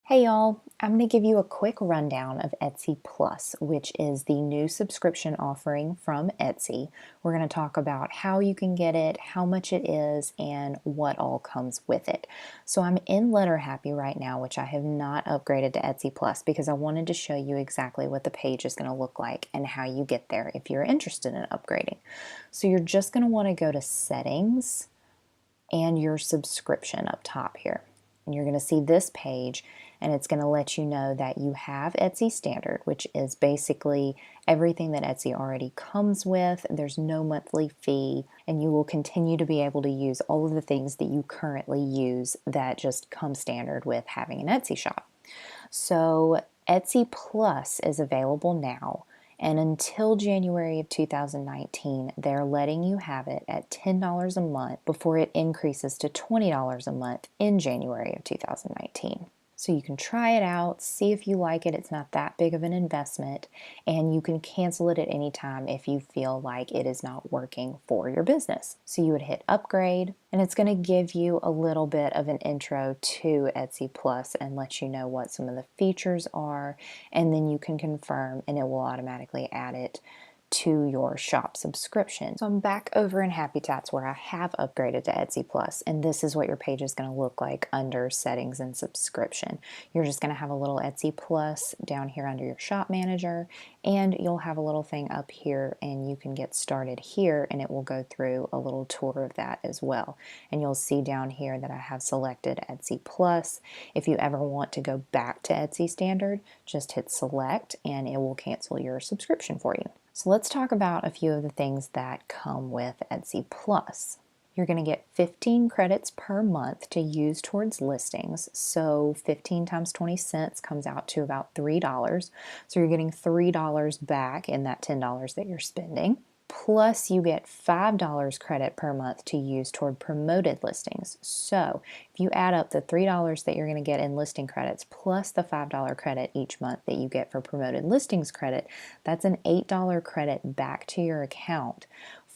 Hey y'all, I'm going to give you a quick rundown of Etsy Plus, which is the new subscription offering from Etsy. We're going to talk about how you can get it, how much it is, and what all comes with it. So I'm in Letter Happy right now, which I have not upgraded to Etsy Plus because I wanted to show you exactly what the page is going to look like and how you get there if you're interested in upgrading. So you're just going to want to go to Settings and your subscription up top here. And you're going to see this page and it's going to let you know that you have Etsy Standard, which is basically everything that Etsy already comes with. There's no monthly fee, and you will continue to be able to use all of the things that you currently use that just come standard with having an Etsy shop. So Etsy Plus is available now, and until January of 2019, they're letting you have it at $10 a month before it increases to $20 a month in January of 2019. So you can try it out, see if you like it. It's not that big of an investment, and you can cancel it at any time if you feel like it is not working for your business. So you would hit upgrade, and it's going to give you a little bit of an intro to Etsy Plus and let you know what some of the features are, and then you can confirm and it will automatically add it to your shop subscription. So I'm back over in Habitats where I have upgraded to Etsy Plus, and this is what your page is going to look like under settings and subscription. You're just going to have a little Etsy Plus down here under your shop manager, and you'll have a little thing up here and you can get started here, and it will go through a little tour of that as well. And you'll see down here that I have selected Etsy Plus. If you ever want to go back to Etsy Standard, just hit select and it will cancel your subscription for you. So let's talk about a few of the things that come with Etsy Plus. You're going to get 15 credits per month to use towards listings. So 15 times 20 cents comes out to about $3. So you're getting $3 back in that $10 that you're spending. Plus you get $5 credit per month to use toward promoted listings. So if you add up the $3 that you're going to get in listing credits plus the $5 credit each month that you get for promoted listings credit, that's an $8 credit back to your account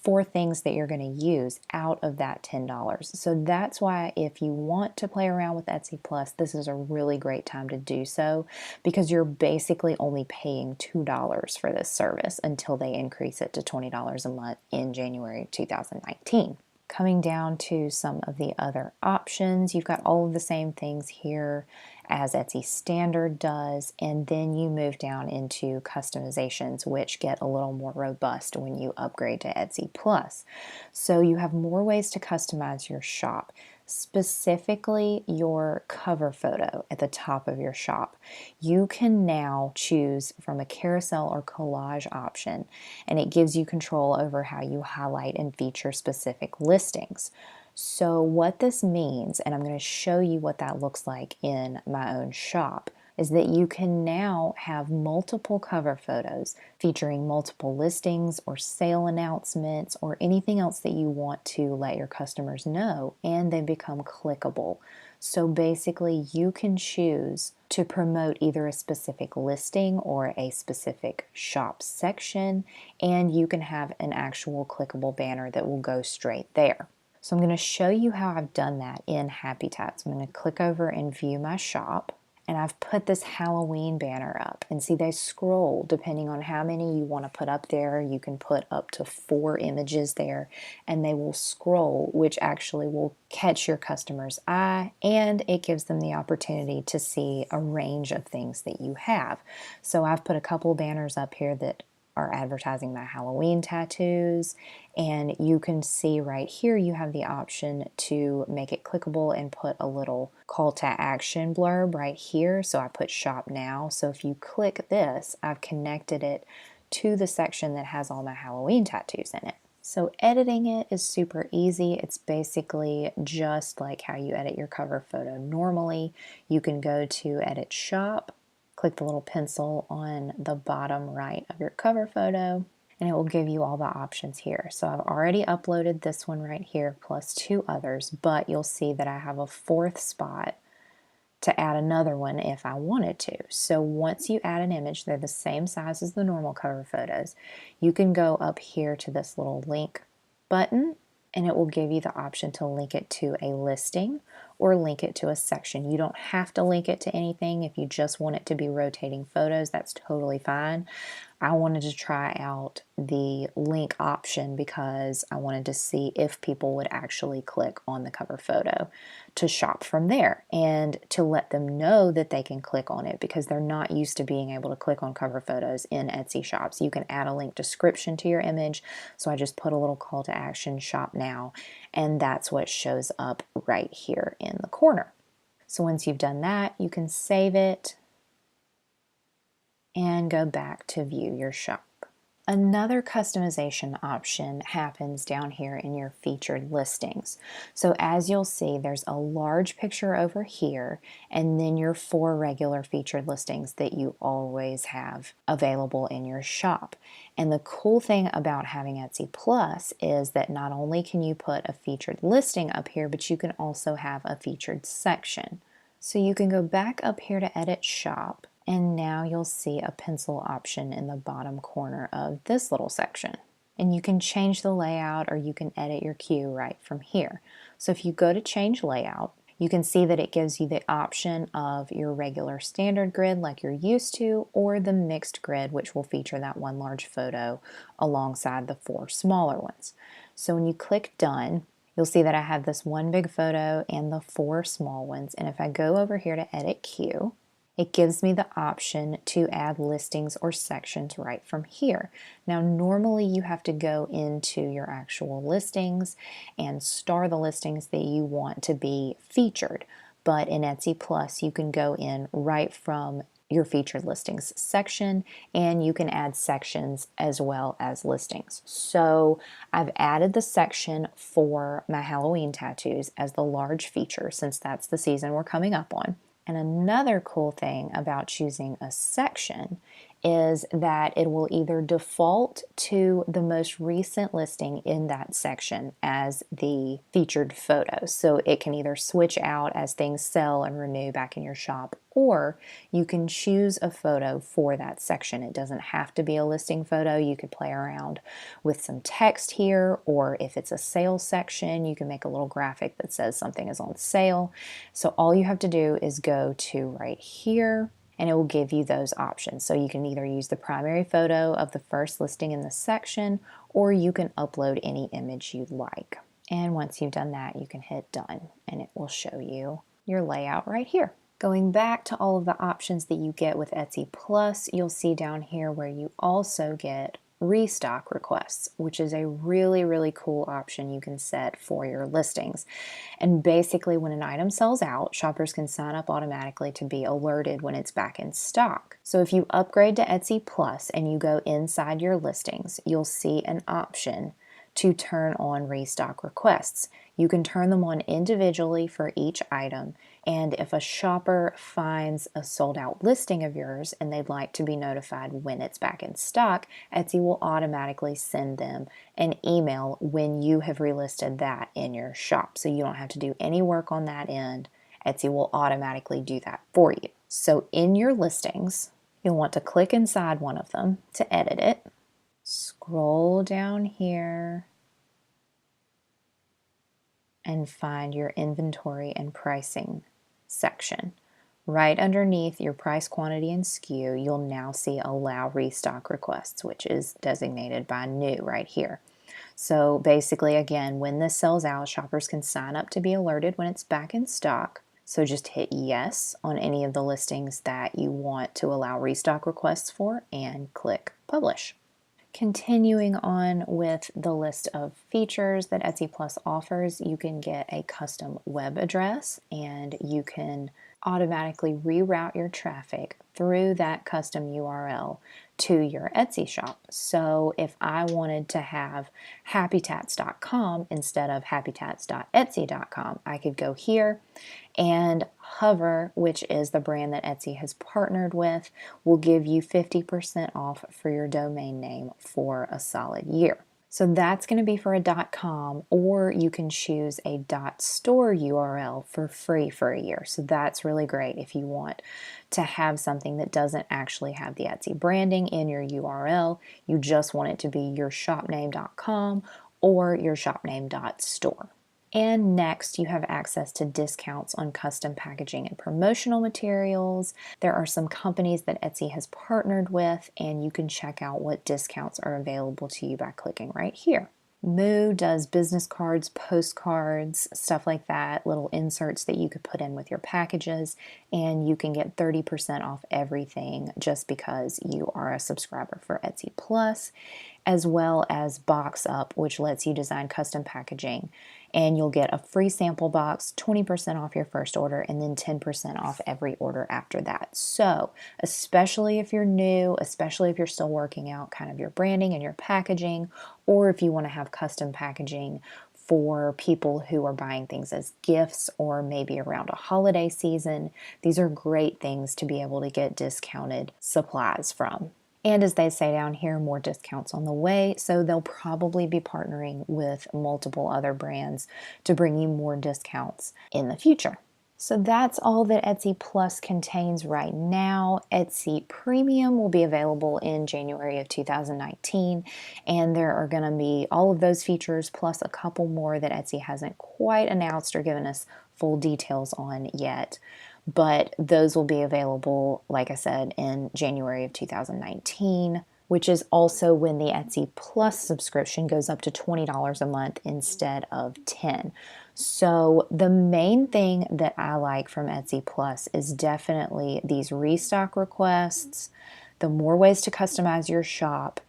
for things that you're going to use out of that $10. So that's why if you want to play around with Etsy Plus, this is a really great time to do so, because you're basically only paying $2 for this service until they increase it to $20 a month in January of 2019. Coming down to some of the other options, you've got all of the same things here as Etsy Standard does, and then you move down into customizations, which get a little more robust when you upgrade to Etsy Plus. So you have more ways to customize your shop, specifically your cover photo at the top of your shop. You can now choose from a carousel or collage option, and it gives you control over how you highlight and feature specific listings. So what this means, and I'm going to show you what that looks like in my own shop, is that you can now have multiple cover photos featuring multiple listings or sale announcements or anything else that you want to let your customers know, and they become clickable. So basically you can choose to promote either a specific listing or a specific shop section, and you can have an actual clickable banner that will go straight there. So I'm going to show you how I've done that in Habitats. I'm going to click over and view my shop, and I've put this Halloween banner up, and see they scroll depending on how many you want to put up there. You can put up to 4 images there, and they will scroll, which actually will catch your customer's eye, and it gives them the opportunity to see a range of things that you have. So I've put a couple banners up here that are advertising my Halloween tattoos, and you can see right here you have the option to make it clickable and put a little call to action blurb right here. So I put shop now, so if you click this, I've connected it to the section that has all my Halloween tattoos in it. So editing it is super easy. It's basically just like how you edit your cover photo normally. You can go to edit shop, click the little pencil on the bottom right of your cover photo, and it will give you all the options here. So I've already uploaded this one right here plus 2 others, but you'll see that I have a 4th spot to add another one if I wanted to. So once you add an image, they're the same size as the normal cover photos. You can go up here to this little link button, and it will give you the option to link it to a listing or link it to a section. You don't have to link it to anything. If you just want it to be rotating photos, that's totally fine. I wanted to try out the link option because I wanted to see if people would actually click on the cover photo to shop from there, and to let them know that they can click on it because they're not used to being able to click on cover photos in Etsy shops. You can add a link description to your image, so I just put a little call to action, shop now, and that's what shows up right here in the corner. So once you've done that, you can save it and go back to view your shop. Another customization option happens down here in your featured listings. So as you'll see, there's a large picture over here, and then your 4 regular featured listings that you always have available in your shop. And the cool thing about having Etsy Plus is that not only can you put a featured listing up here, but you can also have a featured section. So you can go back up here to edit shop, and now you'll see a pencil option in the bottom corner of this little section. And you can change the layout, or you can edit your queue right from here. So if you go to change layout, you can see that it gives you the option of your regular standard grid like you're used to, or the mixed grid, which will feature that one large photo alongside the 4 smaller ones. So when you click done, you'll see that I have this one big photo and the 4 small ones. And if I go over here to edit queue, it gives me the option to add listings or sections right from here. Now, normally you have to go into your actual listings and star the listings that you want to be featured. But in Etsy Plus, you can go in right from your featured listings section, and you can add sections as well as listings. So I've added the section for my Halloween tattoos as the large feature, since that's the season we're coming up on. And another cool thing about choosing a section is that it will either default to the most recent listing in that section as the featured photo. So it can either switch out as things sell and renew back in your shop, or you can choose a photo for that section. It doesn't have to be a listing photo. You could play around with some text here, or if it's a sales section, you can make a little graphic that says something is on sale. So all you have to do is go to right here, and it will give you those options. So you can either use the primary photo of the first listing in the section, or you can upload any image you'd like. And once you've done that, you can hit done, and it will show you your layout right here. Going back to all of the options that you get with Etsy Plus, you'll see down here where you also get restock requests, which is a really, really cool option you can set for your listings. And basically, when an item sells out, shoppers can sign up automatically to be alerted when it's back in stock. So if you upgrade to Etsy Plus and you go inside your listings, you'll see an option to turn on restock requests. You can turn them on individually for each item, and if a shopper finds a sold out listing of yours and they'd like to be notified when it's back in stock, Etsy will automatically send them an email when you have relisted that in your shop. So you don't have to do any work on that end. Etsy will automatically do that for you. So in your listings, you'll want to click inside one of them to edit it. Scroll down here and find your inventory and pricing section. Right underneath your price, quantity, and SKU, you'll now see allow restock requests, which is designated by new right here. So basically, again, when this sells out, shoppers can sign up to be alerted when it's back in stock. So just hit yes on any of the listings that you want to allow restock requests for and click publish. Continuing on with the list of features that Etsy Plus offers, you can get a custom web address, and you can automatically reroute your traffic through that custom URL to your Etsy shop. So if I wanted to have happytats.com instead of happytats.etsy.com, I could go here, and Hover, which is the brand that Etsy has partnered with, will give you 50% off for your domain name for a solid year. So that's going to be for a .com, or you can choose a .store URL for free for a year. So that's really great if you want to have something that doesn't actually have the Etsy branding in your URL. You just want it to be your shopname.com or your shopname.store. And next, you have access to discounts on custom packaging and promotional materials. There are some companies that Etsy has partnered with, and you can check out what discounts are available to you by clicking right here. Moo does business cards, postcards, stuff like that, little inserts that you could put in with your packages, and you can get 30% off everything just because you are a subscriber for Etsy Plus, as well as Box Up, which lets you design custom packaging. And you'll get a free sample box, 20% off your first order, and then 10% off every order after that. So, especially if you're new, especially if you're still working out kind of your branding and your packaging, or if you want to have custom packaging for people who are buying things as gifts or maybe around a holiday season, these are great things to be able to get discounted supplies from. And as they say down here, more discounts on the way. So they'll probably be partnering with multiple other brands to bring you more discounts in the future. So that's all that Etsy Plus contains right now. Etsy Premium will be available in January of 2019, and there are going to be all of those features plus a couple more that Etsy hasn't quite announced or given us full details on yet. But those will be available, like I said, in January of 2019, which is also when the Etsy Plus subscription goes up to $20 a month instead of $10. So the main thing that I like from Etsy Plus is definitely these restock requests, the more ways to customize your shop,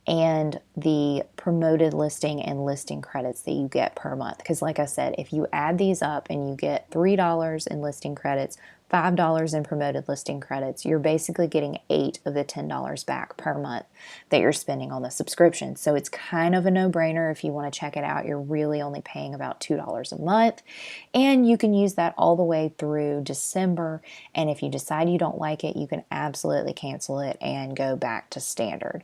and the promoted listing and listing credits that you get per month. Because like I said, if you add these up and you get $3 in listing credits, $5 in promoted listing credits, you're basically getting $8 of the $10 back per month that you're spending on the subscription. So it's kind of a no-brainer if you want to check it out. You're really only paying about $2 a month, and you can use that all the way through December. And if you decide you don't like it, you can absolutely cancel it and go back to standard.